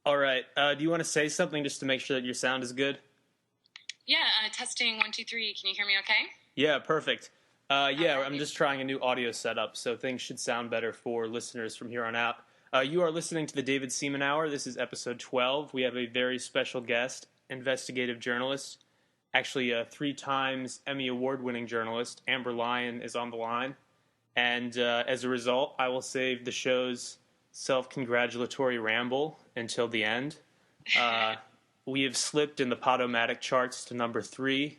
All right. Do you want to say something just to make sure that your sound is good? Yeah, testing 1, 2, 3. Can you hear me okay? Yeah, perfect. All Yeah, I'm right. just trying a new audio setup, so things should sound better for listeners from here on out. You are listening to the David Seaman Hour. This is episode 12. We have a very special guest, investigative journalist, actually a 3 times Emmy Award winning journalist. Amber Lyon is on the line. And as a result, I will save the show's self congratulatory ramble until the end. Uh, we have slipped in the Podomatic charts to number 3,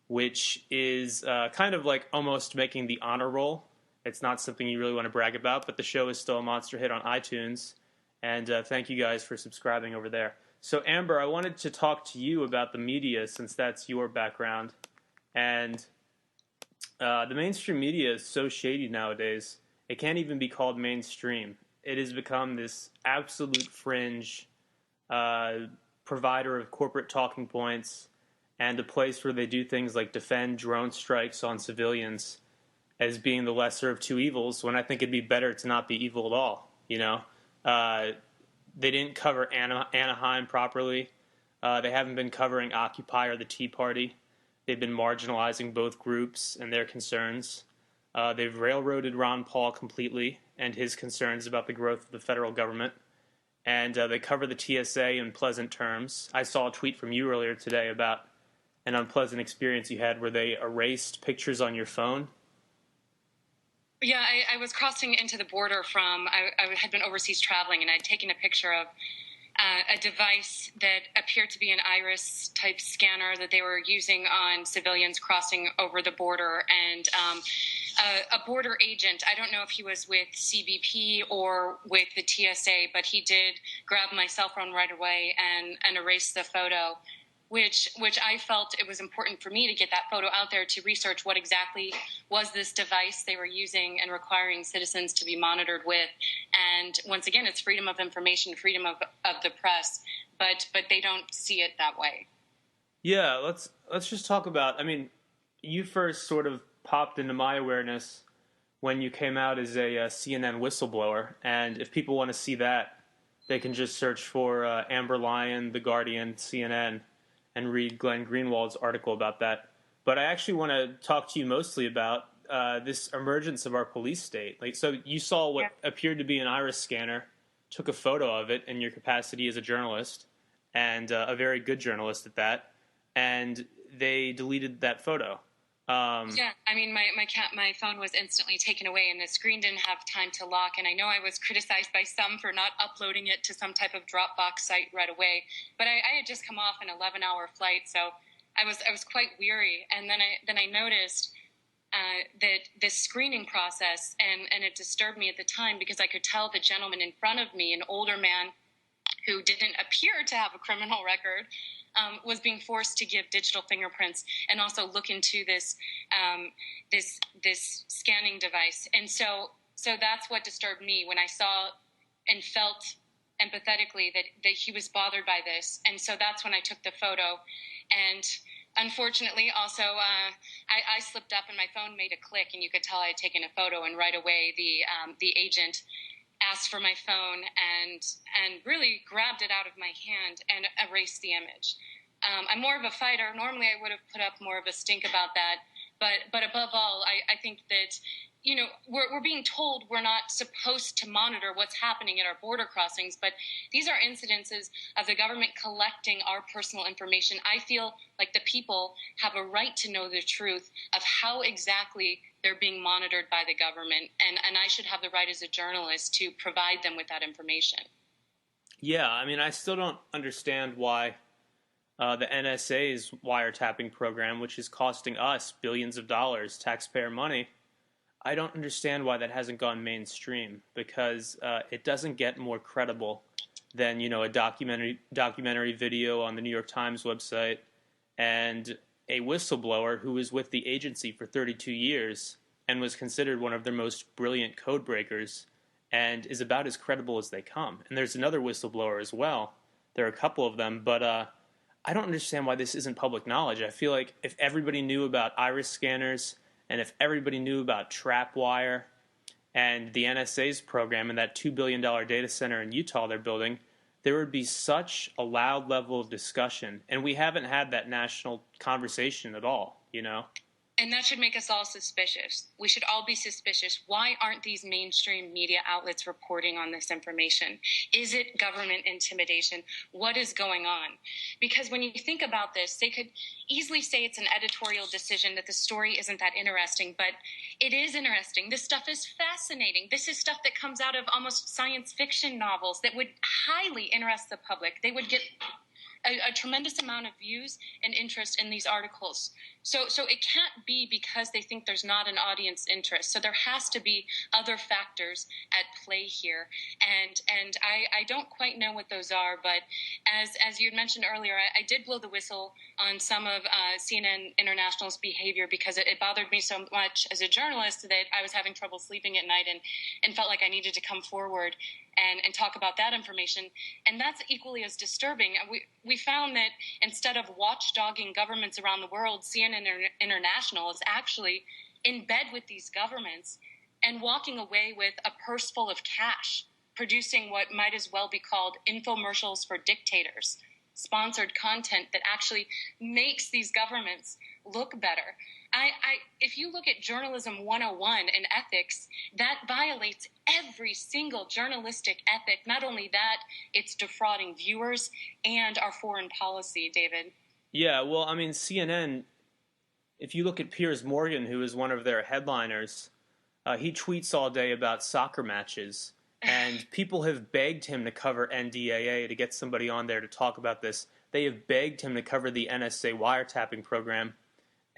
which is kind of like almost making the honor roll. It's not something you really want to brag about, but the show is still a monster hit on iTunes. And thank you guys for subscribing over there. So, Amber, I wanted to talk to you about the media since that's your background. And the mainstream media is so shady nowadays. It can't even be called mainstream. It has become this absolute fringe uh, provider of corporate talking points and a place where they do things like defend drone strikes on civilians as being the lesser of two evils, when I think it'd be better to not be evil at all. Uh, they didn't cover Anaheim properly. They haven't been covering Occupy or the Tea Party. They've been marginalizing both groups and their concerns. They've railroaded Ron Paul completely and his concerns about the growth of the federal government. And they cover the TSA in pleasant terms. I saw a tweet from you earlier today about an unpleasant experience you had where they erased pictures on your phone. Yeah, I was crossing into the border I had been overseas traveling, and I'd taken a picture of a device that appeared to be an iris type scanner that they were using on civilians crossing over the border. And a border agent, I don't know if he was with CBP or with the TSA, but he did grab my cell phone right away and erase the photo. Which I felt it was important for me to get that photo out there to research what exactly was this device they were using and requiring citizens to be monitored with. And once again, it's freedom of information, freedom of the press, but they don't see it that way. Yeah, let's just talk about. I mean, you first sort of popped into my awareness when you came out as a CNN whistleblower, and if people want to see that, they can just search for Amber Lyon, The Guardian, CNN, and read Glenn Greenwald's article about that. But I actually want to talk to you mostly about this emergence of our police state. Like, so you saw what appeared to be an iris scanner, took a photo of it in your capacity as a journalist, and a very good journalist at that, and they deleted that photo. Yeah, I mean, my phone was instantly taken away, and the screen didn't have time to lock. And I know I was criticized by some for not uploading it to some type of Dropbox site right away. But I had just come off an 11-hour flight, so I was quite weary. And then I noticed that this screening process, and it disturbed me at the time because I could tell the gentleman in front of me, an older man who didn't appear to have a criminal record, was being forced to give digital fingerprints and also look into this scanning device. And so that's what disturbed me when I saw and felt empathetically that he was bothered by this. And so that's when I took the photo. And unfortunately, also, I slipped up and my phone made a click, and you could tell I had taken a photo. And right away, the agent asked for my phone and really grabbed it out of my hand and erased the image. I'm more of a fighter. Normally, I would have put up more of a stink about that. But above all, I think that, we're being told we're not supposed to monitor what's happening at our border crossings, but these are incidences of the government collecting our personal information. I feel like the people have a right to know the truth of how exactly they're being monitored by the government, and I should have the right as a journalist to provide them with that information. Yeah, I mean, I still don't understand why the NSA's wiretapping program, which is costing us billions of dollars, taxpayer money, I don't understand why that hasn't gone mainstream, because it doesn't get more credible than, a documentary video on the New York Times website and a whistleblower who was with the agency for 32 years and was considered one of their most brilliant code breakers and is about as credible as they come. And there's another whistleblower as well. There are a couple of them, but I don't understand why this isn't public knowledge. I feel like if everybody knew about iris scanners and if everybody knew about Trapwire and the NSA's program and that $2 billion data center in Utah they're building, there would be such a loud level of discussion, and we haven't had that national conversation at all, you know? And that should make us all suspicious. We should all be suspicious. Why aren't these mainstream media outlets reporting on this information? Is it government intimidation? What is going on? Because when you think about this, they could easily say it's an editorial decision, that the story isn't that interesting, but it is interesting. This stuff is fascinating. This is stuff that comes out of almost science fiction novels that would highly interest the public. They would get a tremendous amount of views and interest in these articles. So it can't be because they think there's not an audience interest. So there has to be other factors at play here. And I don't quite know what those are, but as you had mentioned earlier, I did blow the whistle on some of CNN International's behavior because it bothered me so much as a journalist that I was having trouble sleeping at night and felt like I needed to come forward and talk about that information. And that's equally as disturbing. We found that instead of watchdogging governments around the world, CNN International is actually in bed with these governments and walking away with a purse full of cash, producing what might as well be called infomercials for dictators, sponsored content that actually makes these governments look better. If you look at Journalism 101 and ethics, that violates every single journalistic ethic. Not only that, it's defrauding viewers and our foreign policy, David. Yeah, well, I mean, CNN, if you look at Piers Morgan, who is one of their headliners, he tweets all day about soccer matches, and people have begged him to cover NDAA to get somebody on there to talk about this. They have begged him to cover the NSA wiretapping program.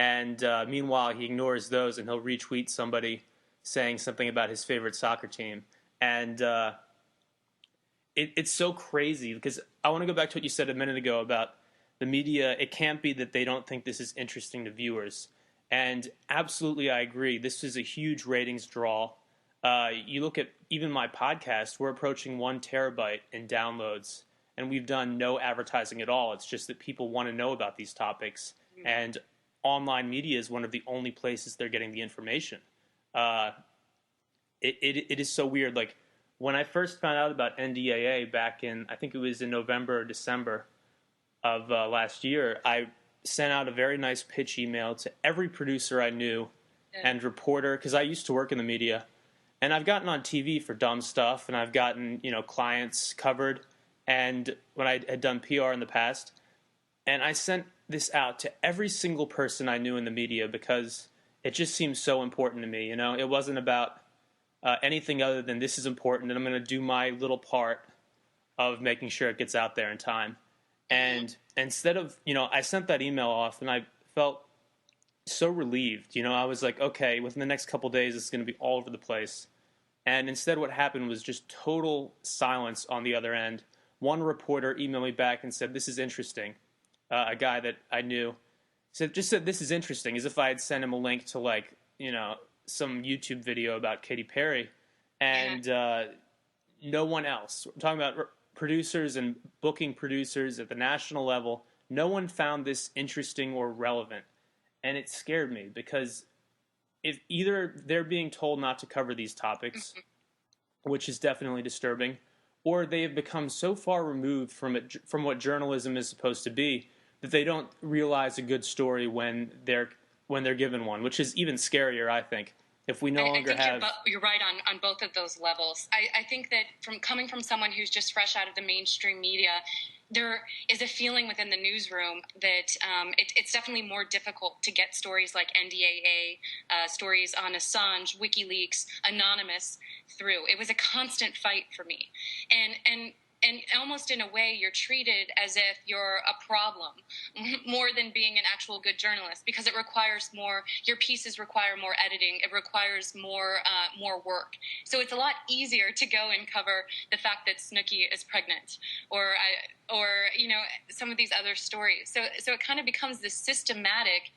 And meanwhile, he ignores those, and he'll retweet somebody saying something about his favorite soccer team. And it's so crazy, because I want to go back to what you said a minute ago about the media. It can't be that they don't think this is interesting to viewers. And absolutely, I agree. This is a huge ratings draw. You look at even my podcast, we're approaching 1 terabyte in downloads, and we've done no advertising at all. It's just that people want to know about these topics. Mm-hmm. And online media is one of the only places they're getting the information. It is so weird. Like, when I first found out about NDAA back in, I think it was in November or December of last year, I sent out a very nice pitch email to every producer I knew and reporter, because I used to work in the media. And I've gotten on TV for dumb stuff, and I've gotten, clients covered, and when I had done PR in the past. And I sent this out to every single person I knew in the media because it just seemed so important to me. It wasn't about anything other than this is important, and I'm going to do my little part of making sure it gets out there in time. And instead of, I sent that email off, and I felt so relieved. I was like, okay, within the next couple days, it's going to be all over the place. And instead, what happened was just total silence on the other end. One reporter emailed me back and said, "This is interesting." A guy that I knew said, "This is interesting," as if I had sent him a link to some YouTube video about Katy Perry, and no one else. We're talking about producers and booking producers at the national level. No one found this interesting or relevant, and it scared me because if either they're being told not to cover these topics, which is definitely disturbing, or they have become so far removed from what journalism is supposed to be that they don't realize a good story when they're given one, which is even scarier, I think. If we no longer have... You're right on both of those levels. I think that coming from someone who's just fresh out of the mainstream media, there is a feeling within the newsroom that it's definitely more difficult to get stories like NDAA, stories on Assange, WikiLeaks, Anonymous through. It was a constant fight for me. And almost in a way, you're treated as if you're a problem more than being an actual good journalist, because it requires more. Your pieces require more editing. It requires more work. So it's a lot easier to go and cover the fact that Snooki is pregnant, or some of these other stories. So it kind of becomes this systematic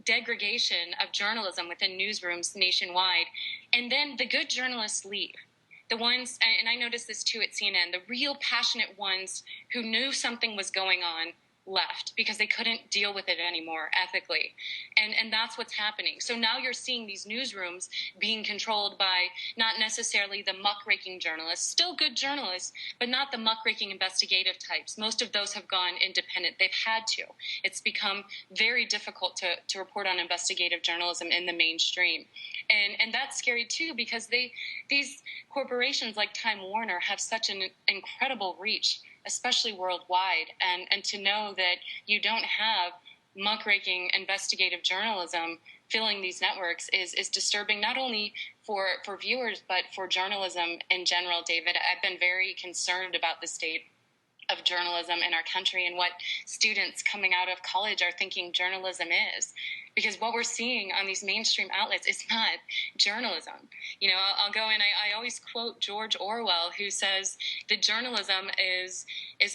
degradation of journalism within newsrooms nationwide, and then the good journalists leave. The ones, and I noticed this too at CNN, the real passionate ones who knew something was going on left because they couldn't deal with it anymore ethically. And that's what's happening. So now you're seeing these newsrooms being controlled by not necessarily the muckraking journalists, still good journalists, but not the muckraking investigative types. Most of those have gone independent. They've had to. It's become very difficult to report on investigative journalism in the mainstream. And that's scary too, because these corporations like Time Warner have such an incredible reach, especially worldwide, and to know that you don't have muckraking investigative journalism filling these networks is disturbing, not only for viewers, but for journalism in general, David. I've been very concerned about the state of journalism in our country and what students coming out of college are thinking journalism is. Because what we're seeing on these mainstream outlets is not journalism. You know, I'll go in, I always quote George Orwell, who says that journalism is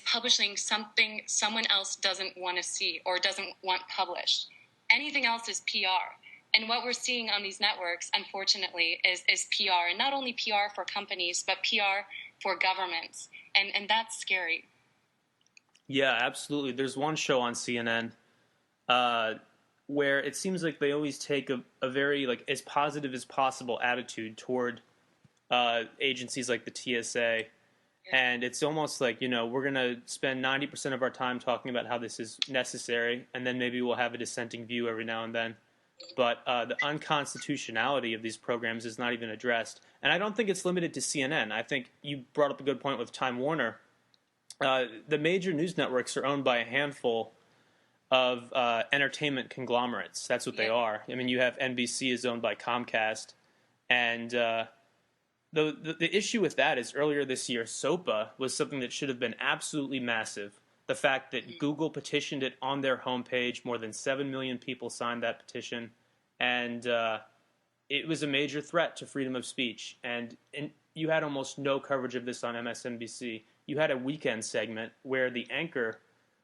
publishing something someone else doesn't want to see or doesn't want published. Anything else is PR. And what we're seeing on these networks, unfortunately, is PR. And not only PR for companies, but PR for governments. And that's scary. Yeah, absolutely. There's one show on CNN where it seems like they always take a very, like, as positive as possible attitude toward agencies like the TSA. Yeah. And it's almost like, you know, we're going to spend 90% of our time talking about how this is necessary, and then maybe we'll have a dissenting view every now and then. But the unconstitutionality of these programs is not even addressed. And I don't think it's limited to CNN. I think you brought up a good point with Time Warner. The major news networks are owned by a handful of entertainment conglomerates. That's what they are. I mean, you have NBC is owned by Comcast. And the issue with that is earlier this year, SOPA was something that should have been absolutely massive. The fact that Google petitioned it on their homepage, more than 7 million people signed that petition, and it was a major threat to freedom of speech. And you had almost no coverage of this on MSNBC. You had a weekend segment where the anchor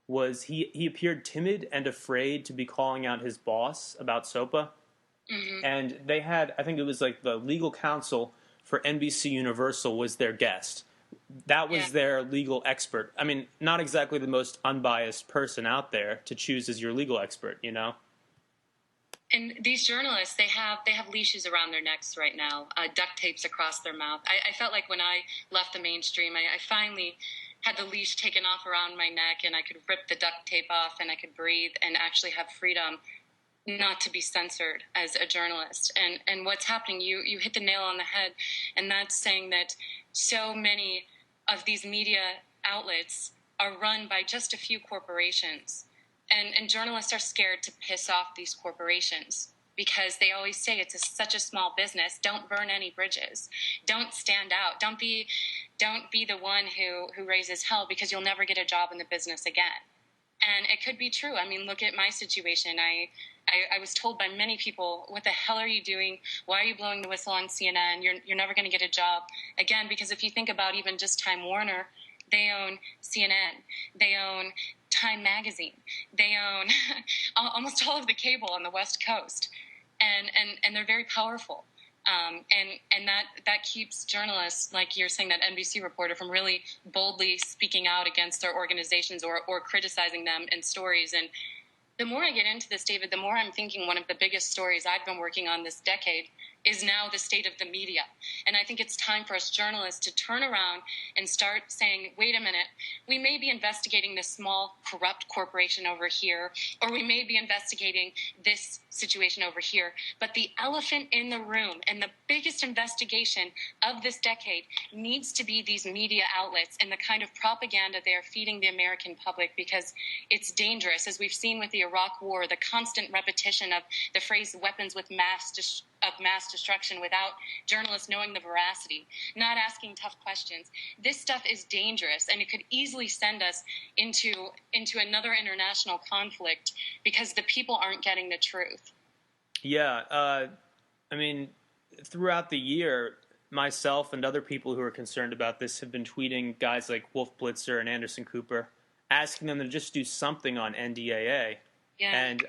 was, he appeared timid and afraid to be calling out his boss about SOPA. Mm-hmm. And they had, I think it was like the legal counsel for NBC Universal was their guest. That was their legal expert. I mean, not exactly the most unbiased person out there to choose as your legal expert, you know? And these journalists, they have leashes around their necks right now, duct tapes across their mouth. I felt like when I left the mainstream, I finally had the leash taken off around my neck, and I could rip the duct tape off, and I could breathe and actually have freedom not to be censored as a journalist. And what's happening, you hit the nail on the head, and that's saying that so many of these media outlets are run by just a few corporations. And journalists are scared to piss off these corporations because they always say it's such a small business. Don't burn any bridges. Don't stand out. Don't be the one who raises hell, because you'll never get a job in the business again. And it could be true. I mean, look at my situation. I was told by many people, what the hell are you doing? Why are you blowing the whistle on CNN? You're never going to get a job. Again, because if you think about even just Time Warner, they own CNN. They own Time Magazine. They own almost all of the cable on the West Coast. And they're very powerful. And that keeps journalists, like you're saying, that NBC reporter, from really boldly speaking out against their organizations or criticizing them in stories. And the more I get into this, David, the more I'm thinking one of the biggest stories I've been working on this decade is now the state of the media. And I think it's time for us journalists to turn around and start saying, wait a minute, we may be investigating this small corrupt corporation over here, or we may be investigating this situation over here, but the elephant in the room and the biggest investigation of this decade needs to be these media outlets and the kind of propaganda they are feeding the American public, because it's dangerous. As we've seen with the Iraq War, the constant repetition of the phrase weapons with mass destruction without journalists knowing the veracity, not asking tough questions. This stuff is dangerous, and it could easily send us into another international conflict because the people aren't getting the truth. Yeah, I mean, throughout the year, myself and other people who are concerned about this have been tweeting guys like Wolf Blitzer and Anderson Cooper, asking them to just do something on NDAA. Yeah. And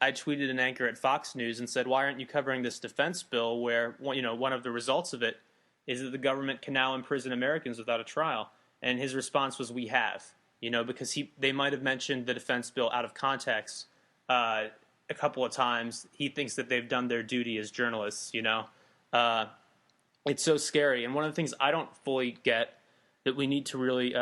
I tweeted an anchor at Fox News and said, why aren't you covering this defense bill where, you know, one of the results of it is that the government can now imprison Americans without a trial? And his response was, we have. because they might have mentioned the defense bill out of context a couple of times. He thinks that they've done their duty as journalists. It's so scary. And one of the things I don't fully get that we need to really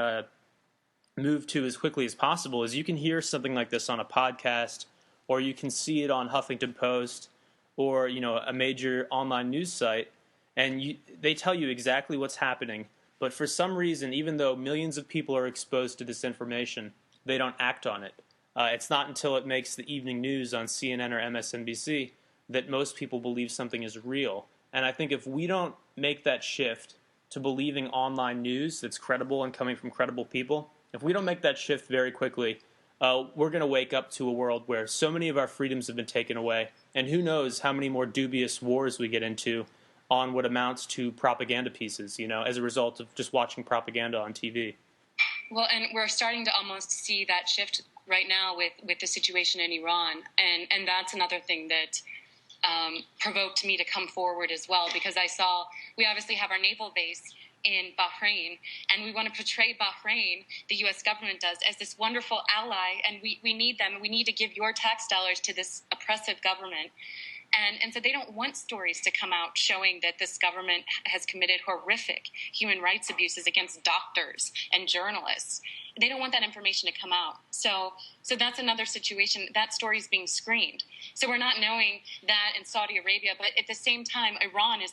move to as quickly as possible is you can hear something like this on a podcast, or you can see it on Huffington Post, or a major online news site, and they tell you exactly what's happening. But for some reason, even though millions of people are exposed to this information, they don't act on it. It's not until it makes the evening news on CNN or MSNBC that most people believe something is real. And I think if we don't make that shift to believing online news that's credible and coming from credible people, if we don't make that shift very quickly, we're going to wake up to a world where so many of our freedoms have been taken away, and who knows how many more dubious wars we get into on what amounts to propaganda pieces, as a result of just watching propaganda on TV. Well, and we're starting to almost see that shift right now with the situation in Iran, and that's another thing that provoked me to come forward as well, because I saw we obviously have our naval base in Bahrain, and we want to portray Bahrain, the U.S. government does, as this wonderful ally, and we need them. We need to give your tax dollars to this oppressive government. And so they don't want stories to come out showing that this government has committed horrific human rights abuses against doctors and journalists. They don't want that information to come out. So that's another situation. That story is being screened. So we're not knowing that in Saudi Arabia, but at the same time, Iran is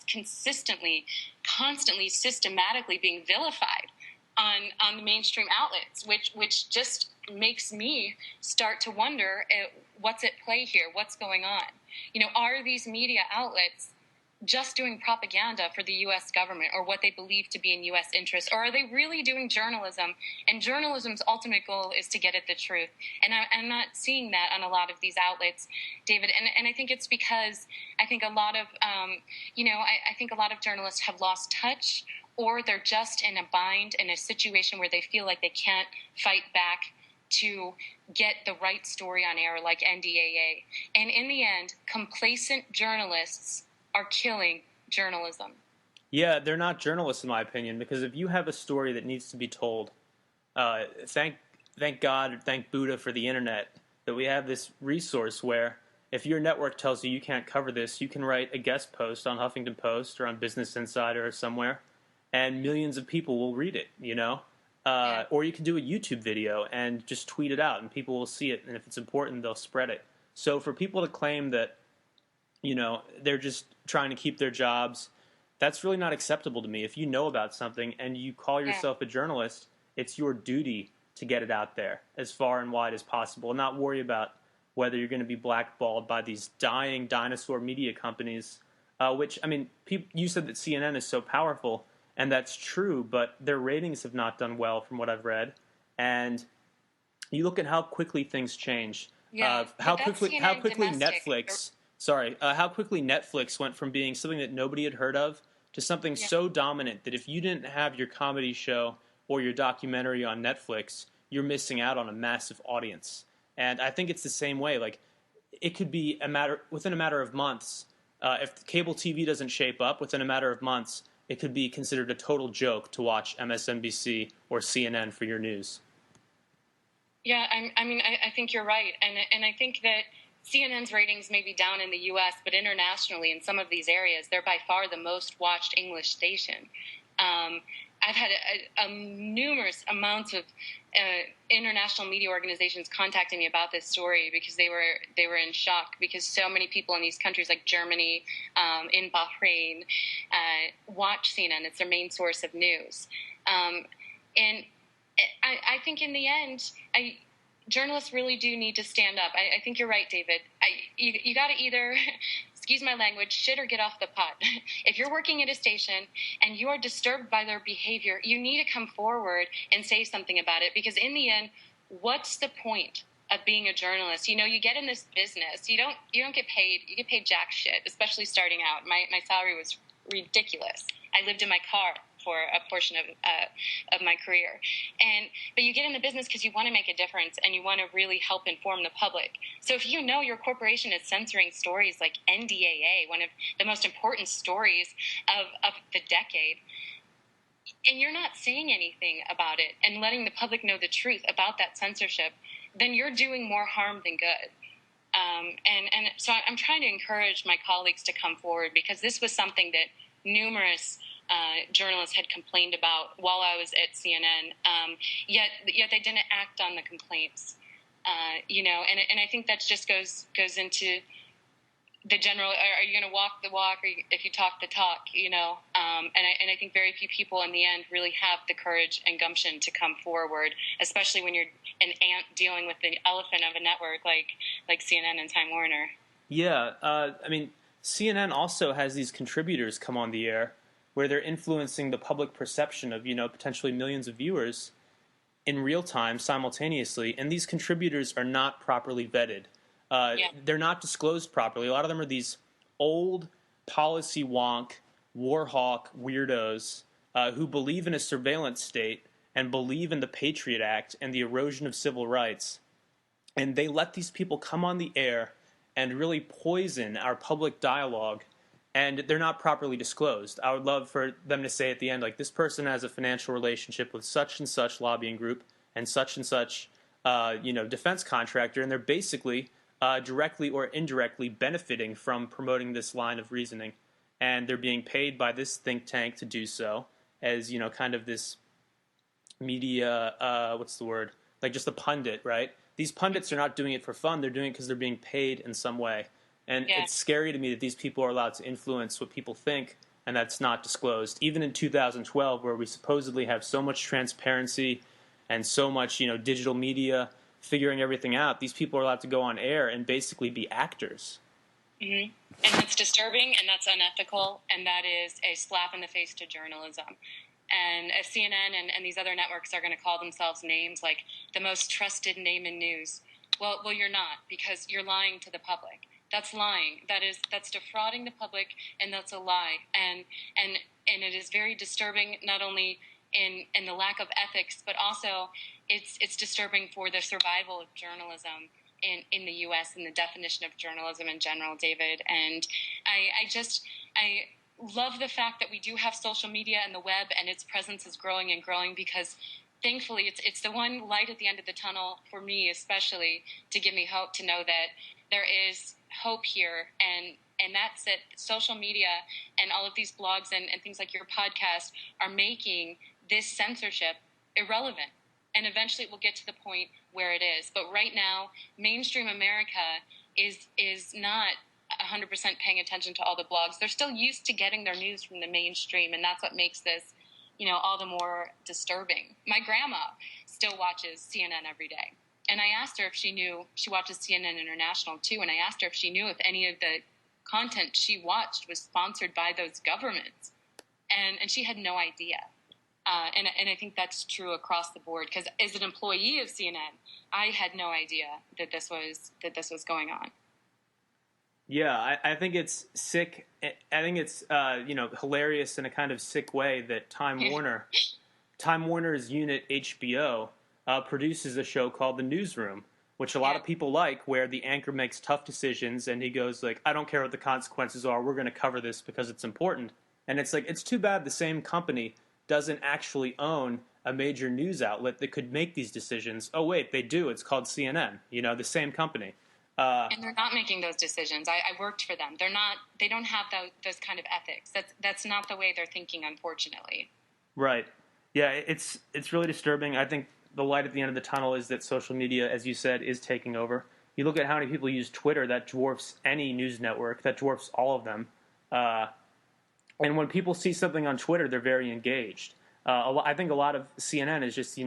constantly, systematically being vilified on the mainstream outlets, which just makes me start to wonder what's at play here, what's going on. Are these media outlets just doing propaganda for the U.S. government or what they believe to be in U.S. interests, or are they really doing journalism? And journalism's ultimate goal is to get at the truth. And I'm not seeing that on a lot of these outlets, David. And I think it's because I think a lot of, I think a lot of journalists have lost touch, or they're just in a bind, in a situation where they feel like they can't fight back to get the right story on air, like NDAA. And in the end, complacent journalists are killing journalism. Yeah, they're not journalists, in my opinion, because if you have a story that needs to be told, thank God, thank Buddha for the internet, that we have this resource where if your network tells you can't cover this, you can write a guest post on Huffington Post or on Business Insider or somewhere, and millions of people will read it, Or you can do a YouTube video and just tweet it out, and people will see it, and if it's important, they'll spread it. So for people to claim that, they're just trying to keep their jobs, that's really not acceptable to me. If you know about something and you call yourself a journalist, it's your duty to get it out there as far and wide as possible, and not worry about whether you're going to be blackballed by these dying dinosaur media companies, which, you said that CNN is so powerful, and that's true, but their ratings have not done well from what I've read. And you look at how quickly things change. How quickly Netflix went from being something that nobody had heard of to something so dominant that if you didn't have your comedy show or your documentary on Netflix, you're missing out on a massive audience. And I think it's the same way. Like, it could be within a matter of months. If cable TV doesn't shape up, within a matter of months, it could be considered a total joke to watch MSNBC or CNN for your news. Yeah, I think you're right. And I think that CNN's ratings may be down in the U.S., but internationally in some of these areas, they're by far the most watched English station. I've had numerous amounts of international media organizations contacting me about this story because they were in shock, because so many people in these countries like Germany, in Bahrain, watch CNN. It's their main source of news. And I think in the end, journalists really do need to stand up. I think you're right, David. You got to either, excuse my language, shit or get off the pot. If you're working at a station and you are disturbed by their behavior, you need to come forward and say something about it, because in the end, what's the point of being a journalist? You get in this business, you don't get paid. You get paid jack shit, especially starting out. My salary was ridiculous. I lived in my car for a portion of my career. But you get in the business because you want to make a difference and you want to really help inform the public. So if your corporation is censoring stories like NDAA, one of the most important stories of the decade, and you're not saying anything about it and letting the public know the truth about that censorship, then you're doing more harm than good. And so I'm trying to encourage my colleagues to come forward, because this was something that numerous journalists had complained about while I was at CNN. Yet they didn't act on the complaints. And I think that just goes into the general, are you going to walk the walk, or if you talk the talk, and I think very few people in the end really have the courage and gumption to come forward, especially when you're an ant dealing with the elephant of a network like CNN and Time Warner. Yeah, CNN also has these contributors come on the air where they're influencing the public perception of, potentially millions of viewers in real time, simultaneously, and these contributors are not properly vetted. They're not disclosed properly. A lot of them are these old policy wonk, war hawk weirdos who believe in a surveillance state and believe in the Patriot Act and the erosion of civil rights. And they let these people come on the air and really poison our public dialogue, and they're not properly disclosed. I would love for them to say at the end, like, this person has a financial relationship with such and such lobbying group and such defense contractor, and they're basically directly or indirectly benefiting from promoting this line of reasoning, and they're being paid by this think tank to do so as, kind of this media, what's the word? Like just a pundit, right? These pundits are not doing it for fun. They're doing it because they're being paid in some way. And it's scary to me that these people are allowed to influence what people think, and that's not disclosed. Even in 2012, where we supposedly have so much transparency and so much, digital media figuring everything out, these people are allowed to go on air and basically be actors. Mm-hmm. And that's disturbing, and that's unethical, and that is a slap in the face to journalism. And if CNN and these other networks are going to call themselves names like the most trusted name in news, well, you're not, because you're lying to the public. That's lying. That's defrauding the public, and that's a lie. And it is very disturbing, not only in the lack of ethics, but also it's disturbing for the survival of journalism in the U.S. and the definition of journalism in general, David. And I love the fact that we do have social media and the web, and its presence is growing and growing, because thankfully it's the one light at the end of the tunnel for me, especially, to give me hope, to know that there is hope here, and that's it. Social media and all of these blogs and things like your podcast are making this censorship irrelevant, and eventually it will get to the point where it is. But right now, mainstream America is not 100% paying attention to all the blogs. They're still used to getting their news from the mainstream, and that's what makes this, all the more disturbing. My grandma still watches CNN every day, and I asked her if she knew. She watches CNN International too, and I asked her if she knew if any of the content she watched was sponsored by those governments, and she had no idea. And I think that's true across the board, because as an employee of CNN, I had no idea that this was going on. Yeah, I think it's sick. I think it's hilarious in a kind of sick way that Time Warner's unit HBO produces a show called The Newsroom, which a lot of people like, where the anchor makes tough decisions and he goes like, I don't care what the consequences are, we're going to cover this because it's important. And it's like, it's too bad the same company doesn't actually own a major news outlet that could make these decisions. Oh wait, they do. It's called CNN. The same company. And they're not making those decisions. I worked for them. They don't have those kind of ethics. That's not the way they're thinking, unfortunately. Right. Yeah, it's really disturbing. I think the light at the end of the tunnel is that social media, as you said, is taking over. You look at how many people use Twitter, that dwarfs any news network, that dwarfs all of them. And when people see something on Twitter, they're very engaged. I think a lot of CNN is just,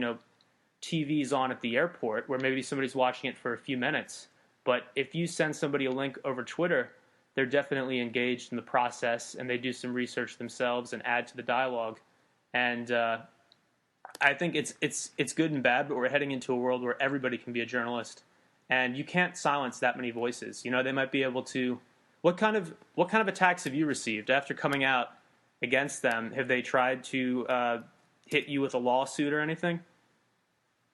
TV's on at the airport where maybe somebody's watching it for a few minutes. But if you send somebody a link over Twitter, they're definitely engaged in the process, and they do some research themselves and add to the dialogue. And I think it's good and bad, but we're heading into a world where everybody can be a journalist, and you can't silence that many voices. They might be able to. What kind of attacks have you received after coming out against them? Have they tried to hit you with a lawsuit or anything?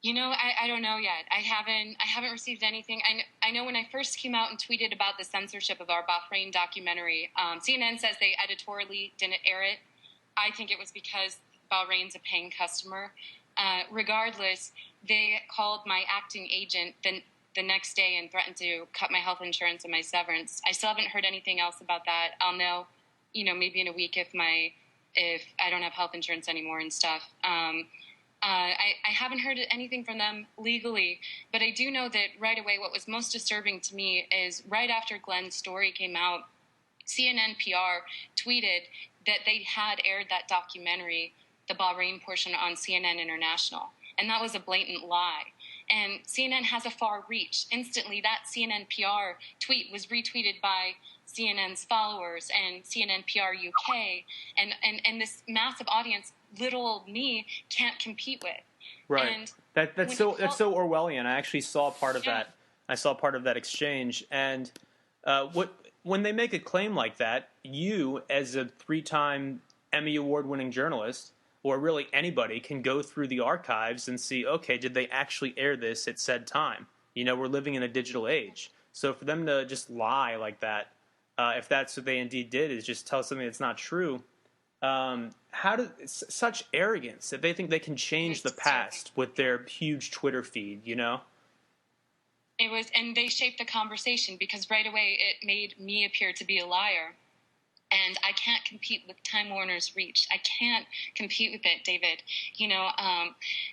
I don't know yet. I haven't received anything. I know when I first came out and tweeted about the censorship of our Bahrain documentary, CNN says they editorially didn't air it. I think it was because Bahrain's a paying customer. Regardless, they called my acting agent the next day and threatened to cut my health insurance and my severance. I still haven't heard anything else about that. I'll know, maybe in a week if I don't have health insurance anymore and stuff. I haven't heard anything from them legally, but I do know that right away what was most disturbing to me is right after Glenn's story came out, CNN PR tweeted that they had aired that documentary, the Bahrain portion, on CNN International. And that was a blatant lie. And CNN has a far reach. Instantly, that CNN PR tweet was retweeted by CNN's followers and CNN PR UK, and this massive audience, little old me can't compete with. Right. And That's so Orwellian. I actually saw part of that. I saw part of that exchange. And when they make a claim like that, you, as a 3-time Emmy Award-winning journalist, or really anybody, can go through the archives and see, okay, did they actually air this at said time? We're living in a digital age. So for them to just lie like that, if that's what they indeed did, is just tell something that's not true, such arrogance that they think they can change the past with their huge Twitter feed, It was, and they shaped the conversation because right away it made me appear to be a liar. And I can't compete with Time Warner's reach. I can't compete with it, David.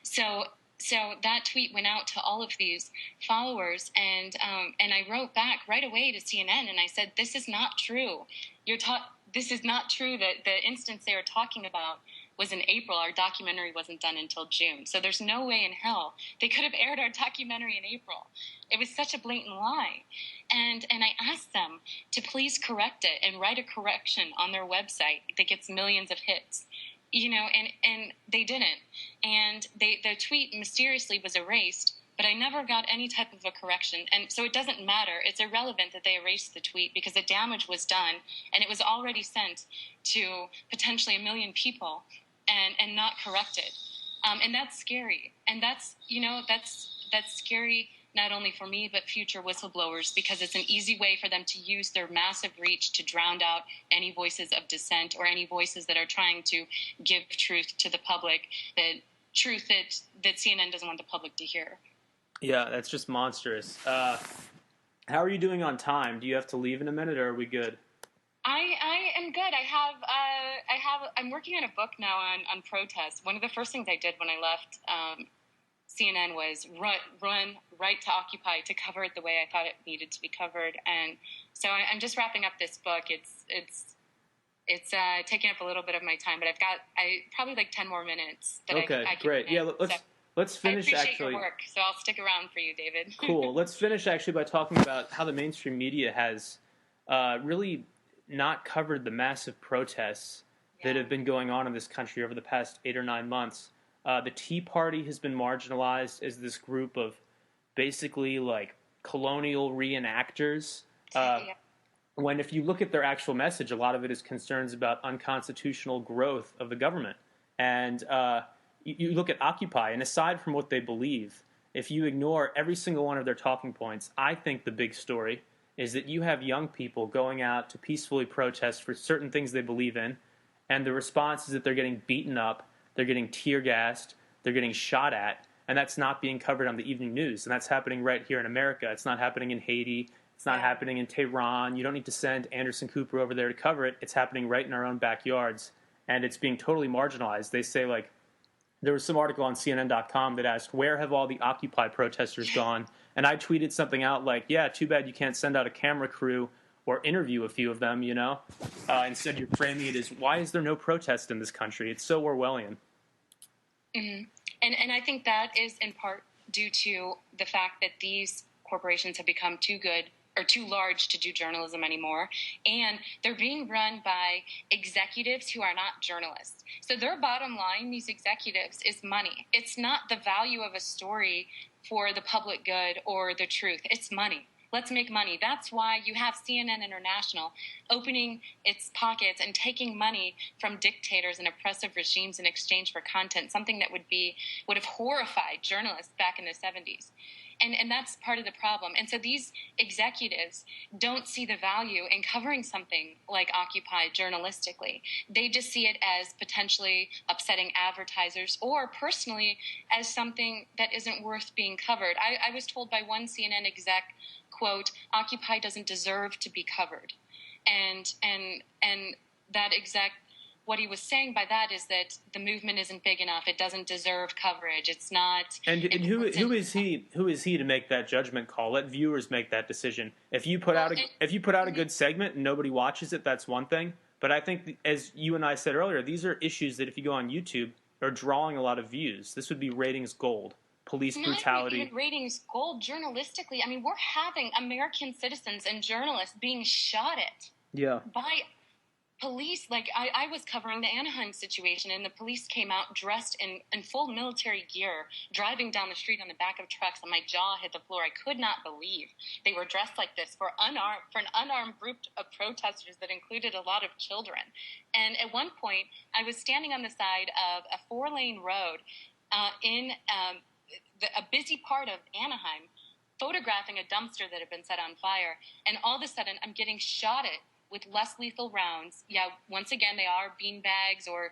So that tweet went out to all of these followers, and I wrote back right away to CNN, and I said, "This is not true. This is not true. That the instance they were talking about was in April. Our documentary wasn't done until June. So there's no way in hell they could have aired our documentary in April. It was such a blatant lie." And I asked them to please correct it and write a correction on their website that gets millions of hits. And they didn't. And the tweet mysteriously was erased, but I never got any type of a correction. And so it doesn't matter. It's irrelevant that they erased the tweet because the damage was done, and it was already sent to potentially 1 million people and not corrected. And that's scary. And that's scary not only for me, but future whistleblowers, because it's an easy way for them to use their massive reach to drown out any voices of dissent or any voices that are trying to give truth to the public, that CNN doesn't want the public to hear. Yeah, that's just monstrous. How are you doing on time? Do you have to leave in a minute, or are we good? I am good. I'm working on a book now on protests. One of the first things I did when I left CNN was run right to Occupy to cover it the way I thought it needed to be covered. And so I'm just wrapping up this book. It's taking up a little bit of my time, but I've got probably like 10 more minutes. Okay, great. Yeah, let's finish. I appreciate your work, so I'll stick around for you, David. Cool. Let's finish actually by talking about how the mainstream media has really not covered the massive protests that have been going on in this country over the past 8 or 9 months. The Tea Party has been marginalized as this group of basically like colonial reenactors. When if you look at their actual message, a lot of it is concerns about unconstitutional growth of the government. And you look at Occupy, and aside from what they believe, if you ignore every single one of their talking points, I think the big story is that you have young people going out to peacefully protest for certain things they believe in, and the response is that they're getting beaten up, they're getting tear-gassed, they're getting shot at, and that's not being covered on the evening news. And that's happening right here in America. It's not happening in Haiti. It's not happening in Tehran. You don't need to send Anderson Cooper over there to cover it. It's happening right in our own backyards, and it's being totally marginalized. They say, like, there was some article on CNN.com that asked, where have all the Occupy protesters gone? And I tweeted something out like, yeah, too bad you can't send out a camera crew or interview a few of them, you know? Instead, you're framing it as, why is there no protest in this country? It's so Orwellian. Mm-hmm. And I think that is in part due to the fact that these corporations have become too good or too large to do journalism anymore, and they're being run by executives who are not journalists. So their bottom line, these executives, is money. It's not the value of a story for the public good or the truth. It's money. Let's make money. That's why you have CNN International opening its pockets and taking money from dictators and oppressive regimes in exchange for content, something that would have horrified journalists back in the 70s. And that's part of the problem. And so these executives don't see the value in covering something like Occupy journalistically. They just see it as potentially upsetting advertisers or personally as something that isn't worth being covered. I was told by one CNN exec, quote, Occupy doesn't deserve to be covered. And that exec, what he was saying by that is that the movement isn't big enough. It doesn't deserve coverage. It's not. And who is he? Who is he to make that judgment call? Let viewers make that decision. If you put out a good segment and nobody watches it, that's one thing. But I think, as you and I said earlier, these are issues that if you go on YouTube are drawing a lot of views. This would be ratings gold. Police brutality. Not even ratings gold journalistically. I mean, we're having American citizens and journalists being shot at. Yeah. By police. Like, I was covering the Anaheim situation, and the police came out dressed in full military gear, driving down the street on the back of trucks, and my jaw hit the floor. I could not believe they were dressed like this for an unarmed group of protesters that included a lot of children. And at one point, I was standing on the side of a 4-lane road in a busy part of Anaheim, photographing a dumpster that had been set on fire, and all of a sudden, I'm getting shot at with less lethal rounds. Yeah, once again, they are bean bags or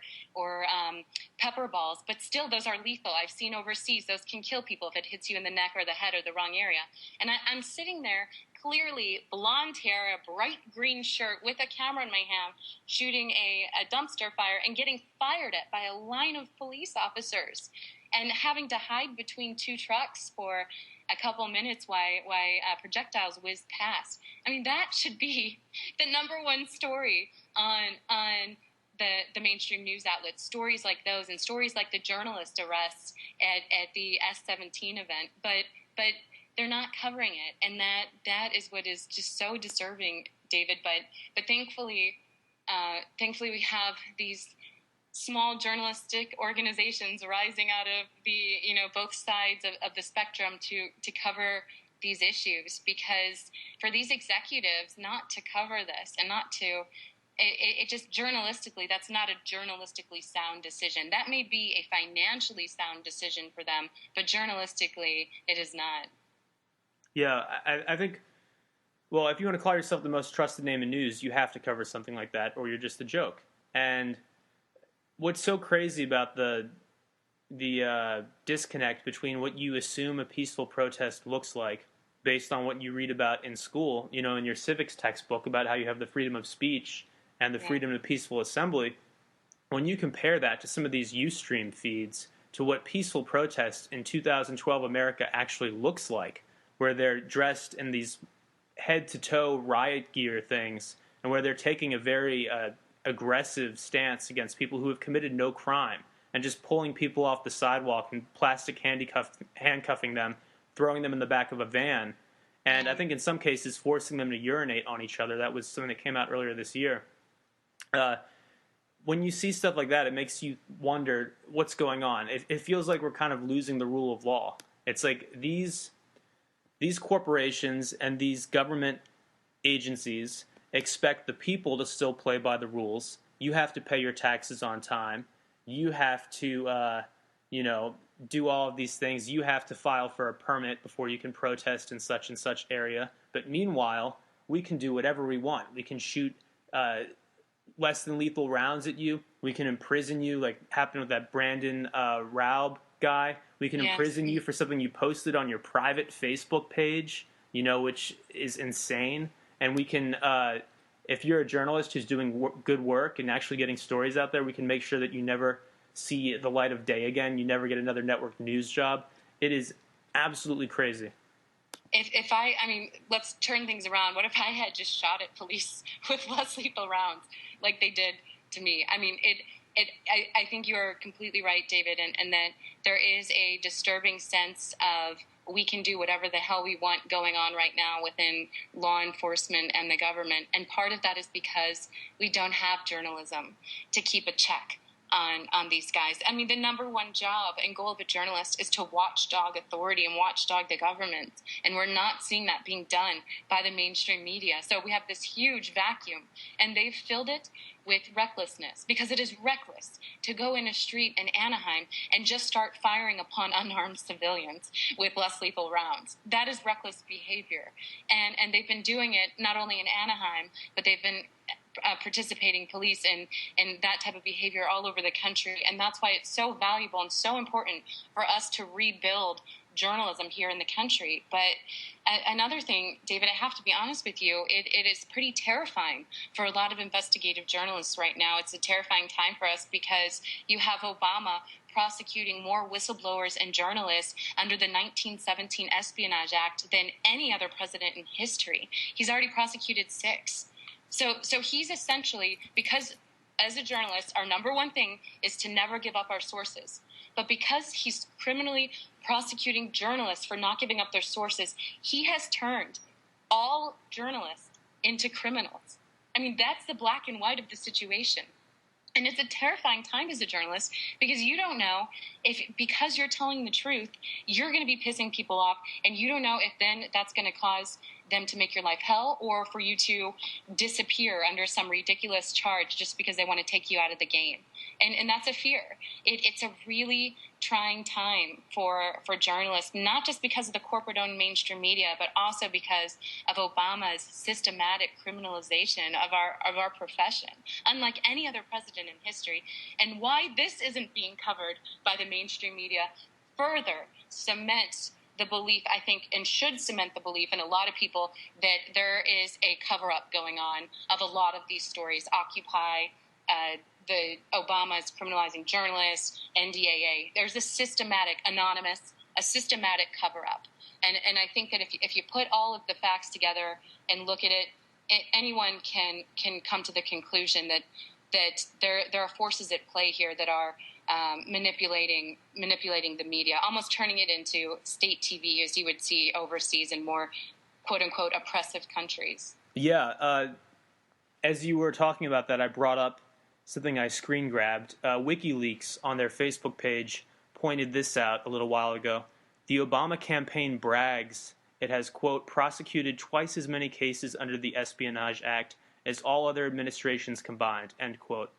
pepper balls, but still, those are lethal. I've seen overseas, those can kill people if it hits you in the neck or the head or the wrong area. And I'm sitting there, clearly blonde hair, a bright green shirt, with a camera in my hand, shooting a dumpster fire and getting fired at by a line of police officers, and having to hide between two trucks for a couple minutes while projectiles whizzed past. I mean, that should be the number one story on the mainstream news outlets. Stories like those, and stories like the journalist arrests at the S-17 event. But they're not covering it, and that is what is just so disturbing, David. But thankfully we have these small journalistic organizations rising out of the both sides of the spectrum to cover these issues, because for these executives not to cover this and not to it just journalistically, that's not a journalistically sound decision. That may be a financially sound decision for them, but journalistically it is not. Yeah, I think, well, if you want to call yourself the most trusted name in news, you have to cover something like that, or you're just a joke. And what's so crazy about the disconnect between what you assume a peaceful protest looks like based on what you read about in school, in your civics textbook about how you have the freedom of speech and the freedom of peaceful assembly, when you compare that to some of these Ustream feeds to what peaceful protest in 2012 America actually looks like, where they're dressed in these head-to-toe riot gear things, and where they're taking a very aggressive stance against people who have committed no crime, and just pulling people off the sidewalk and plastic handcuffing them, throwing them in the back of a van, and I think in some cases forcing them to urinate on each other. That was something that came out earlier this year. When you see stuff like that, it makes you wonder what's going on. It feels like we're kind of losing the rule of law. It's like these corporations and these government agencies expect the people to still play by the rules. You have to pay your taxes on time. You have to, do all of these things. You have to file for a permit before you can protest in such and such area. But meanwhile, we can do whatever we want. We can shoot less than lethal rounds at you. We can imprison you, like happened with that Brandon Raub guy. We can imprison you for something you posted on your private Facebook page, which is insane. And we can, if you're a journalist who's doing good work and actually getting stories out there, we can make sure that you never see the light of day again. You never get another network news job. It is absolutely crazy. If let's turn things around. What if I had just shot at police with less lethal rounds like they did to me? I mean, I think you are completely right, David, and that there is a disturbing sense of we can do whatever the hell we want going on right now within law enforcement and the government. And part of that is because we don't have journalism to keep a check on these guys. I mean, the number one job and goal of a journalist is to watchdog authority and watchdog the government, and we're not seeing that being done by the mainstream media. So we have this huge vacuum, and they've filled it with recklessness, because it is reckless to go in a street in Anaheim and just start firing upon unarmed civilians with less lethal rounds. That is reckless behavior, and they've been doing it not only in Anaheim, but they've been participating police in that type of behavior all over the country. And that's why it's so valuable and so important for us to rebuild journalism here in the country. But another thing, David, I have to be honest with you, it is pretty terrifying for a lot of investigative journalists right now. It's a terrifying time for us because you have Obama prosecuting more whistleblowers and journalists under the 1917 Espionage Act than any other president in history. He's already prosecuted 6. So he's essentially, because as a journalist, our number one thing is to never give up our sources. But because he's criminally prosecuting journalists for not giving up their sources, he has turned all journalists into criminals. I mean, that's the black and white of the situation. And it's a terrifying time as a journalist because you don't know if, because you're telling the truth, you're going to be pissing people off, and you don't know if then that's going to cause them to make your life hell or for you to disappear under some ridiculous charge just because they want to take you out of the game. And that's a fear. It's a really trying time for journalists, not just because of the corporate-owned mainstream media, but also because of Obama's systematic criminalization of our profession, unlike any other president in history. And why this isn't being covered by the mainstream media further cements the belief, I think, and should cement the belief in a lot of people that there is a cover-up going on of a lot of these stories. Occupy, the Obama's criminalizing journalists, NDAA. There's a systematic, anonymous, a systematic cover-up. And I think that if you put all of the facts together and look at it, anyone can come to the conclusion that there are forces at play here that are manipulating the media, almost turning it into state TV as you would see overseas in more quote-unquote oppressive countries. Yeah, as you were talking about that, I brought up something I screen grabbed. WikiLeaks on their Facebook page pointed this out a little while ago. The Obama campaign brags it has, quote, prosecuted twice as many cases under the Espionage Act as all other administrations combined, end quote.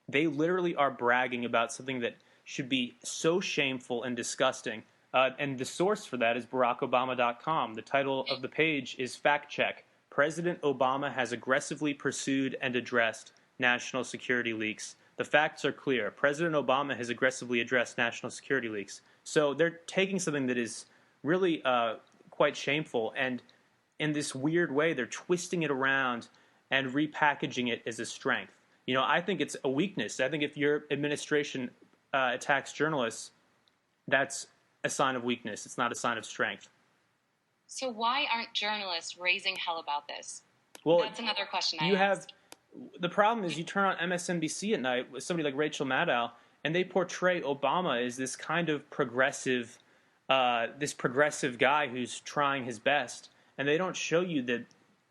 They literally are bragging about something that should be so shameful and disgusting. And the source for that is BarackObama.com. The title of the page is Fact Check. President Obama has aggressively pursued and addressed national security leaks. The facts are clear. President Obama has aggressively addressed national security leaks. So they're taking something that is really quite shameful, and in this weird way, they're twisting it around and repackaging it as a strength. You know, I think it's a weakness. I think if your administration attacks journalists, that's a sign of weakness. It's not a sign of strength. So why aren't journalists raising hell about this? Well, that's another question I asked. The problem is you turn on MSNBC at night with somebody like Rachel Maddow, and they portray Obama as this kind of progressive guy who's trying his best, and they don't show you that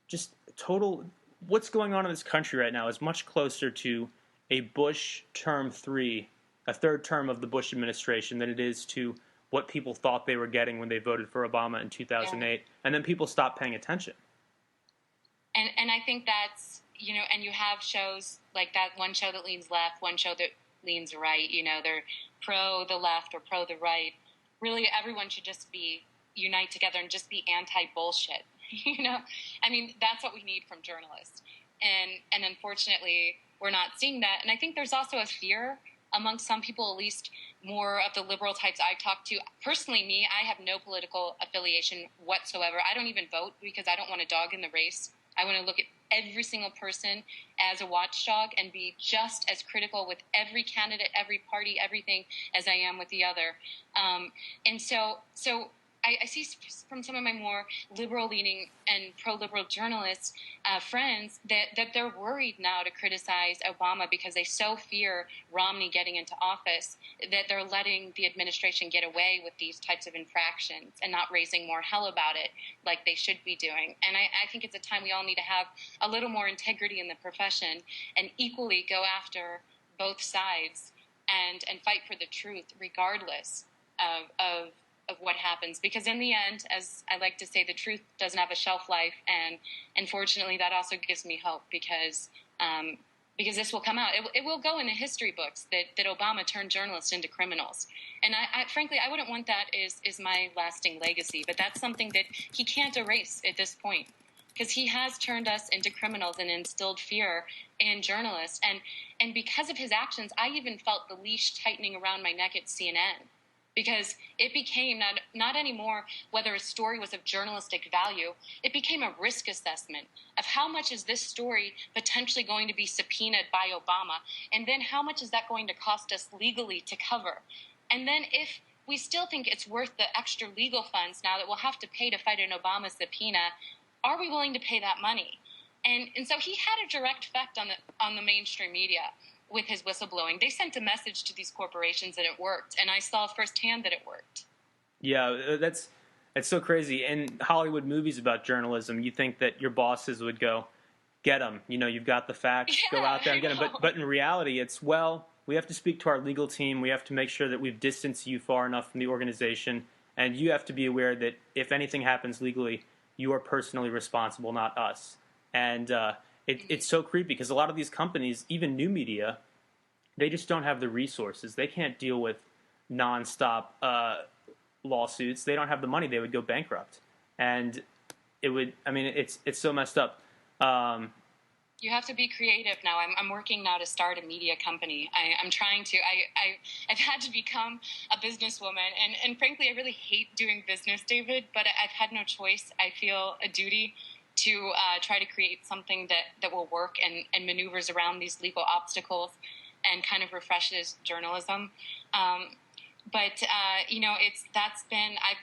just total what's going on in this country right now is much closer to a Bush term 3, a third term of the Bush administration, than it is to what people thought they were getting when they voted for Obama in 2008, and then people stopped paying attention. And I think that's, you know, and you have shows like that, one show that leans left, one show that leans right, you know, they're pro the left or pro the right. Really, everyone should just unite together and just be anti-bullshit, you know? I mean, that's what we need from journalists. And unfortunately, we're not seeing that. And I think there's also a fear among some people, at least more of the liberal types I talk to. Personally, me, I have no political affiliation whatsoever. I don't even vote because I don't want a dog in the race. I want to look at every single person as a watchdog and be just as critical with every candidate, every party, everything as I am with the other. And so I see from some of my more liberal-leaning and pro-liberal journalists, friends, that they're worried now to criticize Obama because they so fear Romney getting into office that they're letting the administration get away with these types of infractions and not raising more hell about it like they should be doing. And I think it's a time we all need to have a little more integrity in the profession and equally go after both sides and fight for the truth regardless of what happens. Because in the end, as I like to say, the truth doesn't have a shelf life, and unfortunately that also gives me hope because this will come out. It will go in the history books that Obama turned journalists into criminals. And I frankly, I wouldn't want that is my lasting legacy, but that's something that he can't erase at this point, because he has turned us into criminals and instilled fear in journalists. And because of his actions, I even felt the leash tightening around my neck at CNN, because it became not anymore whether a story was of journalistic value. It became a risk assessment of how much is this story potentially going to be subpoenaed by Obama, and then how much is that going to cost us legally to cover. And then if we still think it's worth the extra legal funds now that we'll have to pay to fight an Obama subpoena, are we willing to pay that money? And so he had a direct effect on the mainstream media with his whistleblowing. They sent a message to these corporations and it worked, and I saw firsthand that it worked. Yeah, that's so crazy. In Hollywood movies about journalism, you think that your bosses would go, get them. You've got the facts, go out there and get them. But in reality, it's, well, we have to speak to our legal team. We have to make sure that we've distanced you far enough from the organization, and you have to be aware that if anything happens legally, you are personally responsible, not us. And it's so creepy because a lot of these companies, even new media, they just don't have the resources. They can't deal with nonstop lawsuits. They don't have the money. They would go bankrupt. And it's so messed up. You have to be creative now. I'm working now to start a media company. I'm trying to. I've had to become a businesswoman, and frankly, I really hate doing business, David. But I've had no choice. I feel a duty to try to create something that will work and maneuvers around these legal obstacles and kind of refreshes journalism. I've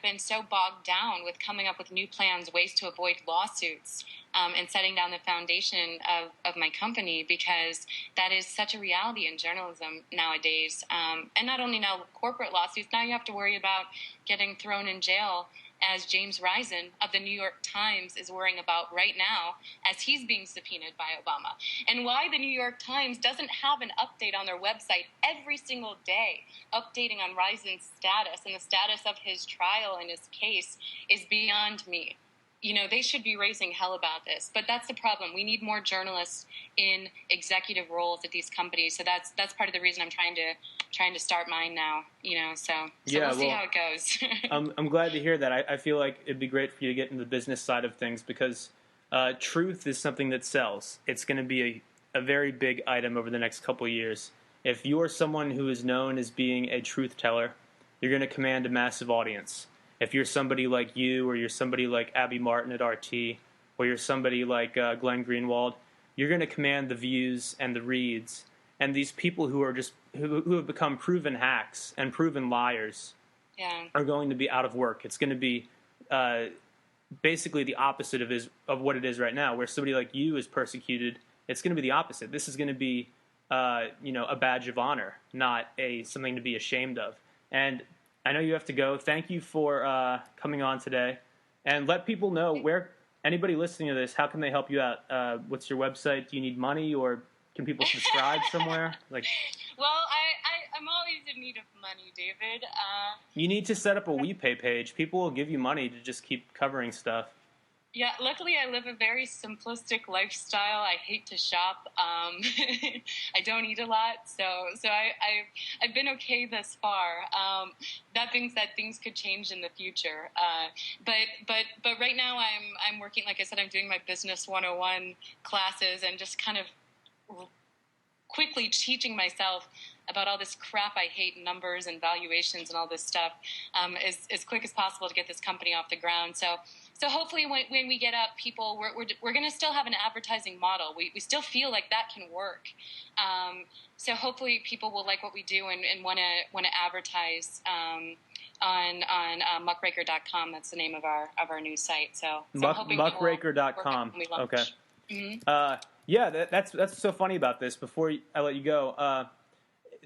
been so bogged down with coming up with new plans, ways to avoid lawsuits, and setting down the foundation of my company, because that is such a reality in journalism nowadays. And not only now corporate lawsuits, now you have to worry about getting thrown in jail, as James Risen of the New York Times is worrying about right now as he's being subpoenaed by Obama. And why the New York Times doesn't have an update on their website every single day, updating on Risen's status and the status of his trial and his case, is beyond me. They should be raising hell about this. But that's the problem. We need more journalists in executive roles at these companies. So that's part of the reason I'm trying to start mine now. So we'll see how it goes. I'm glad to hear that. I feel like it'd be great for you to get into the business side of things, because truth is something that sells. It's going to be a very big item over the next couple of years. If you're someone who is known as being a truth teller, you're going to command a massive audience. If you're somebody like you, or you're somebody like Abby Martin at RT, or you're somebody like Glenn Greenwald, you're going to command the views and the reads. And these people who have become proven hacks and proven liars are going to be out of work. It's going to be basically the opposite of what it is right now, where somebody like you is persecuted. It's going to be the opposite. This is going to be a badge of honor, not something to be ashamed of. And I know you have to go. Thank you for coming on today. And let people know, where anybody listening to this, how can they help you out? What's your website? Do you need money, or can people subscribe somewhere? Well, I'm always in need of money, David. You need to set up a WePay page. People will give you money to just keep covering stuff. Yeah, luckily I live a very simplistic lifestyle. I hate to shop. I don't eat a lot, so I've been okay thus far. That being said, things could change in the future. But right now I'm working, like I said, I'm doing my Business 101 classes and just kind of quickly teaching myself about all this crap I hate, numbers and valuations and all this stuff, as quick as possible to get this company off the ground. So hopefully when we get up, people, we're going to still have an advertising model. We still feel like that can work. So hopefully people will like what we do and want to advertise on muckraker.com. That's the name of our new site. So muckraker.com. Okay. Mm-hmm. Yeah, that's so funny about this. Before I let you go,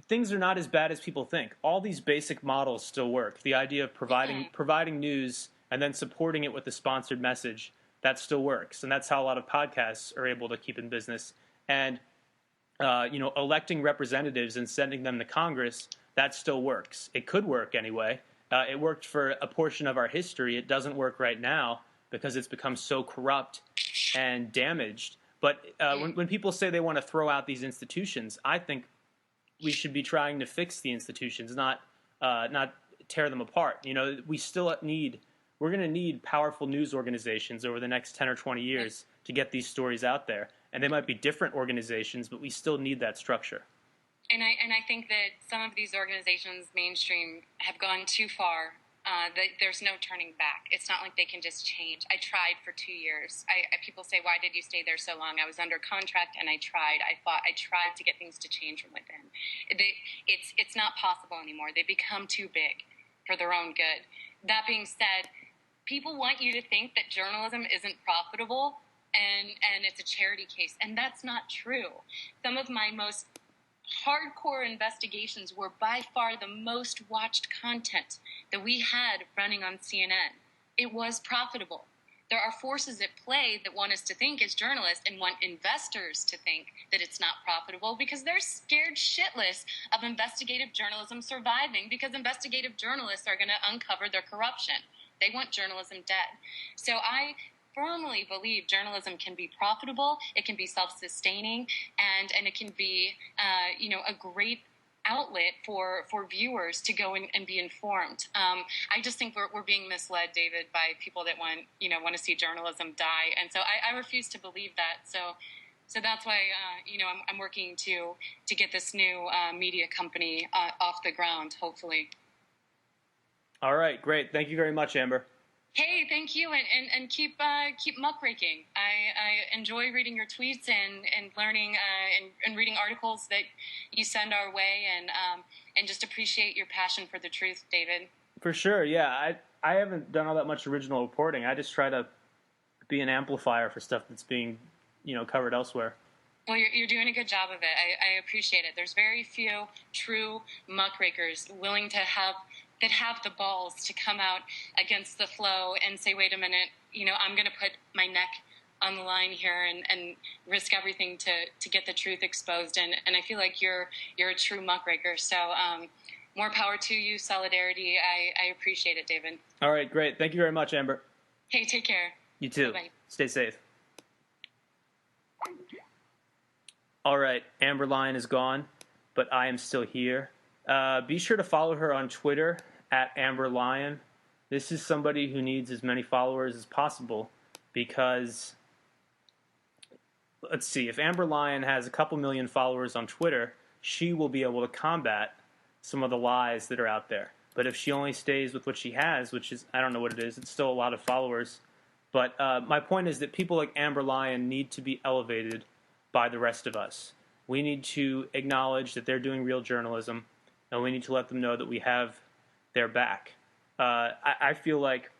things are not as bad as people think. All these basic models still work. The idea of providing news and then supporting it with a sponsored message, that still works. And that's how a lot of podcasts are able to keep in business. And electing representatives and sending them to Congress, that still works. It could work anyway. It worked for a portion of our history. It doesn't work right now because it's become so corrupt and damaged. But when people say they want to throw out these institutions, I think we should be trying to fix the institutions, not tear them apart. We're going to need powerful news organizations over the next 10 or 20 years to get these stories out there. And they might be different organizations, but we still need that structure. And I think that some of these organizations, mainstream, have gone too far. There's no turning back. It's not like they can just change. I tried for 2 years. People say, why did you stay there so long? I was under contract and I tried. I tried to get things to change from within. It's not possible anymore. They become too big for their own good. That being said, people want you to think that journalism isn't profitable and it's a charity case. And that's not true. Some of my most hardcore investigations were by far the most watched content that we had running on CNN. It was profitable. There are forces at play that want us to think as journalists and want investors to think that it's not profitable because they're scared shitless of investigative journalism surviving because investigative journalists are going to uncover their corruption. They want journalism dead. So I firmly believe journalism can be profitable, it can be self-sustaining, and it can be a great outlet for viewers to go and be informed. I just think we're being misled, David, by people that want to see journalism die, and so I refuse to believe that. So that's why I'm working to get this new media company off the ground, hopefully. All right, great. Thank you very much, Amber. Hey, thank you, and keep muckraking. I enjoy reading your tweets and learning and reading articles that you send our way, and just appreciate your passion for the truth, David. For sure, yeah. I haven't done all that much original reporting. I just try to be an amplifier for stuff that's being covered elsewhere. Well, you're doing a good job of it. I appreciate it. There's very few true muckrakers willing to have the balls to come out against the flow and say, wait a minute, I'm going to put my neck on the line here and risk everything to get the truth exposed. And I feel like you're a true muckraker. So more power to you, solidarity. I appreciate it, David. All right, great. Thank you very much, Amber. Hey, take care. You too. Bye-bye. Stay safe. All right, Amber Lyon is gone, but I am still here. Be sure to follow her on Twitter at Amber Lyon. This is somebody who needs as many followers as possible because, let's see, if Amber Lyon has a couple million followers on Twitter, she will be able to combat some of the lies that are out there. But if she only stays with what she has, which is, I don't know what it is, it's still a lot of followers. But my point is that people like Amber Lyon need to be elevated by the rest of us. We need to acknowledge that they're doing real journalism, and we need to let them know that we have their back. I feel like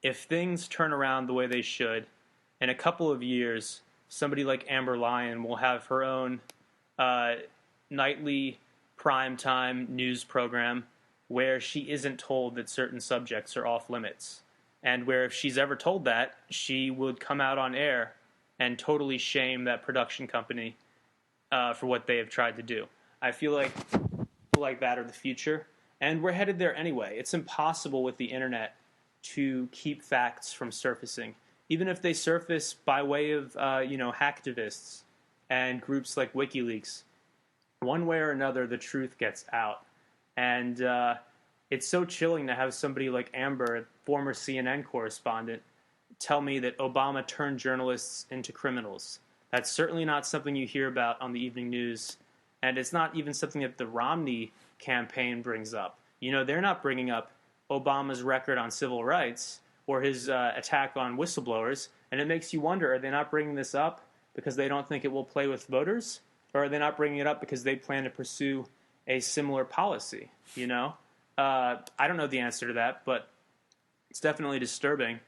if things turn around the way they should, in a couple of years, somebody like Amber Lyon will have her own nightly primetime news program where she isn't told that certain subjects are off limits. And where if she's ever told that, she would come out on air and totally shame that production company for what they have tried to do. I feel like people like that are the future, and we're headed there anyway. It's impossible with the internet to keep facts from surfacing, even if they surface by way of hacktivists and groups like WikiLeaks. One way or another, the truth gets out, and it's so chilling to have somebody like Amber, a former CNN correspondent, tell me that Obama turned journalists into criminals. That's certainly not something you hear about on the evening news. And it's not even something that the Romney campaign brings up. They're not bringing up Obama's record on civil rights or his attack on whistleblowers. And it makes you wonder, are they not bringing this up because they don't think it will play with voters? Or are they not bringing it up because they plan to pursue a similar policy? I don't know the answer to that, but it's definitely disturbing.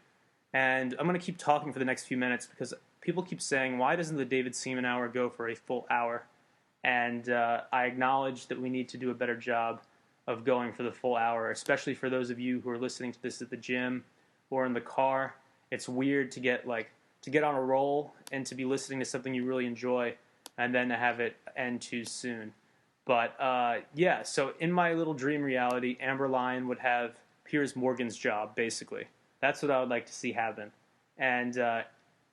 And I'm going to keep talking for the next few minutes because people keep saying, why doesn't the David Seaman Hour go for a full hour? And I acknowledge that we need to do a better job of going for the full hour, especially for those of you who are listening to this at the gym or in the car. It's weird to get on a roll and to be listening to something you really enjoy and then to have it end too soon. But yeah, so in my little dream reality, Amber Lyon would have Piers Morgan's job, basically. That's what I would like to see happen. And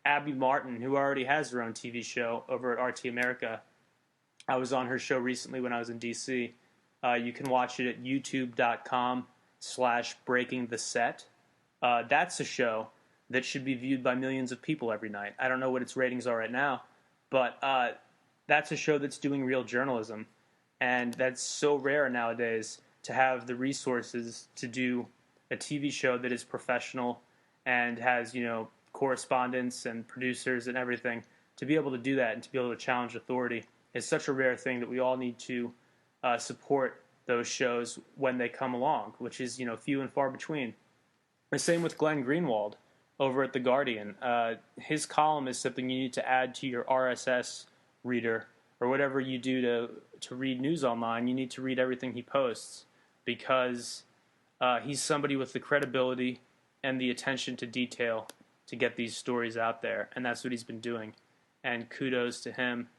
Abby Martin, who already has her own TV show over at RT America, I was on her show recently when I was in DC. You can watch it at youtube.com/breakingtheset. That's a show that should be viewed by millions of people every night. I don't know what its ratings are right now, but that's a show that's doing real journalism. And that's so rare nowadays to have the resources to do a TV show that is professional and has, correspondents and producers and everything. To be able to do that and to be able to challenge authority is such a rare thing that we all need to support those shows when they come along, which is, few and far between. The same with Glenn Greenwald over at The Guardian. His column is something you need to add to your RSS reader or whatever you do to read news online. You need to read everything he posts because he's somebody with the credibility and the attention to detail to get these stories out there, and that's what he's been doing. And kudos to him.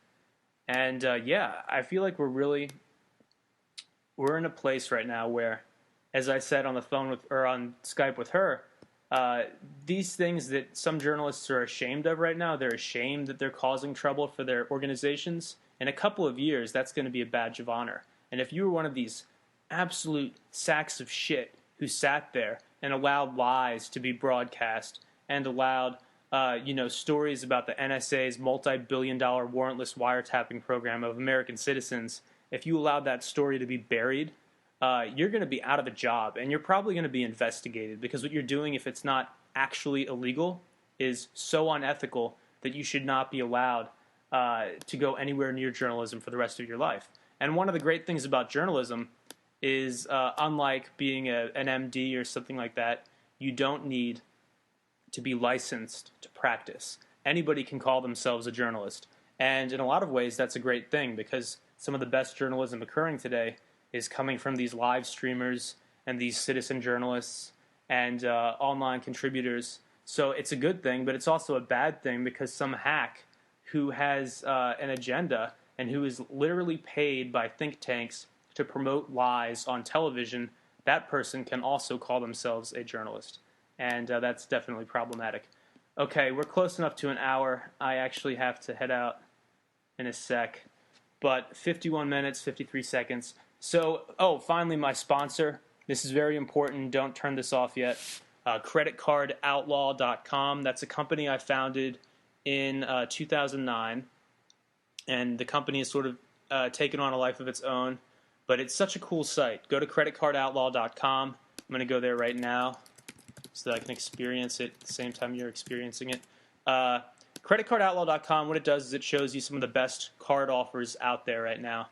And yeah, I feel like we're in a place right now where, as I said on the phone on Skype with her, these things that some journalists are ashamed of right now, they're ashamed that they're causing trouble for their organizations. In a couple of years, that's going to be a badge of honor. And if you were one of these absolute sacks of shit who sat there and allowed lies to be broadcast and allowed, stories about the NSA's multi-billion-dollar warrantless wiretapping program of American citizens, if you allowed that story to be buried, you're going to be out of a job, and you're probably going to be investigated because what you're doing, if it's not actually illegal, is so unethical that you should not be allowed to go anywhere near journalism for the rest of your life. And one of the great things about journalism is, unlike being an MD or something like that, you don't need to be licensed to practice. Anybody can call themselves a journalist. And in a lot of ways, that's a great thing because some of the best journalism occurring today is coming from these live streamers and these citizen journalists and online contributors. So it's a good thing, but it's also a bad thing because some hack who has an agenda and who is literally paid by think tanks to promote lies on television, that person can also call themselves a journalist. And that's definitely problematic. Okay, we're close enough to an hour. I actually have to head out in a sec. But 51 minutes, 53 seconds. So, finally, my sponsor. This is very important. Don't turn this off yet. CreditCardOutlaw.com. That's a company I founded in 2009. And the company has sort of taken on a life of its own. But it's such a cool site. Go to CreditCardOutlaw.com. I'm going to go there right now so that I can experience it at the same time you're experiencing it. CreditCardOutlaw.com, what it does is it shows you some of the best card offers out there right now.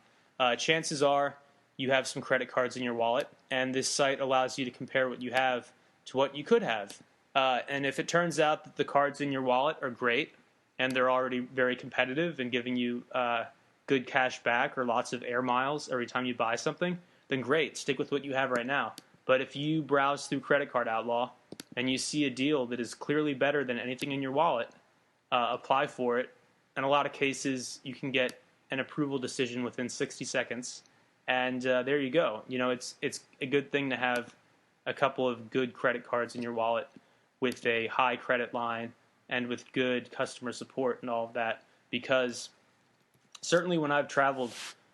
Chances are you have some credit cards in your wallet, and this site allows you to compare what you have to what you could have. And if it turns out that the cards in your wallet are great, and they're already very competitive and giving you good cash back or lots of air miles every time you buy something, then great, stick with what you have right now. But if you browse through Credit Card Outlaw and you see a deal that is clearly better than anything in your wallet, apply for it. In a lot of cases, you can get an approval decision within 60 seconds. And there you go. It's a good thing to have a couple of good credit cards in your wallet with a high credit line and with good customer support and all of that. Because certainly when I've traveled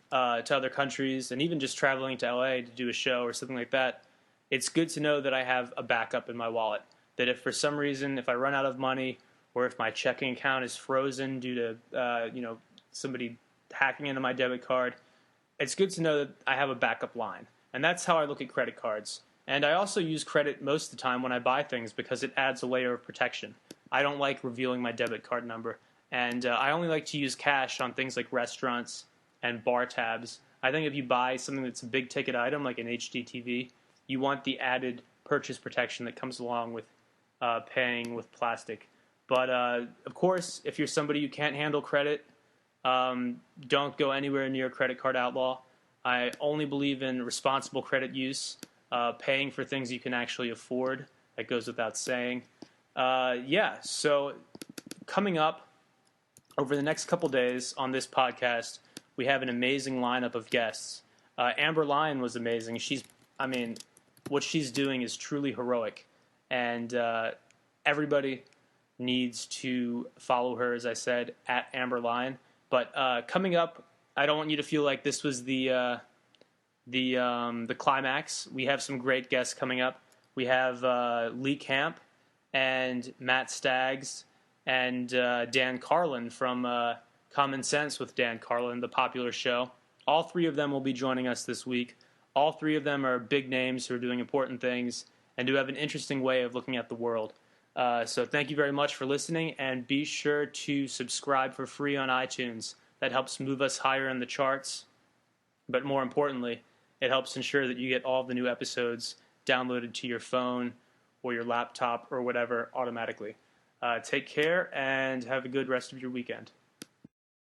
to other countries and even just traveling to LA to do a show or something like that, it's good to know that I have a backup in my wallet. That if for some reason, if I run out of money or if my checking account is frozen due to somebody hacking into my debit card, it's good to know that I have a backup line. And that's how I look at credit cards. And I also use credit most of the time when I buy things because it adds a layer of protection. I don't like revealing my debit card number. And I only like to use cash on things like restaurants and bar tabs. I think if you buy something that's a big ticket item like an HD TV, you want the added purchase protection that comes along with paying with plastic. But of course, if you're somebody who can't handle credit, don't go anywhere near Credit Card Outlaw. I only believe in responsible credit use, paying for things you can actually afford. That goes without saying. So coming up, over the next couple days on this podcast, we have an amazing lineup of guests. Amber Lyon was amazing. What she's doing is truly heroic, and everybody needs to follow her, as I said, at Amber Lyon. But coming up, I don't want you to feel like this was the climax. We have some great guests coming up. We have Lee Camp and Matt Staggs and Dan Carlin from Common Sense with Dan Carlin, the popular show. All three of them will be joining us this week. All three of them are big names who are doing important things and who have an interesting way of looking at the world. So thank you very much for listening, and be sure to subscribe for free on iTunes. That helps move us higher in the charts, but more importantly, it helps ensure that you get all of the new episodes downloaded to your phone or your laptop or whatever automatically. Take care and have a good rest of your weekend.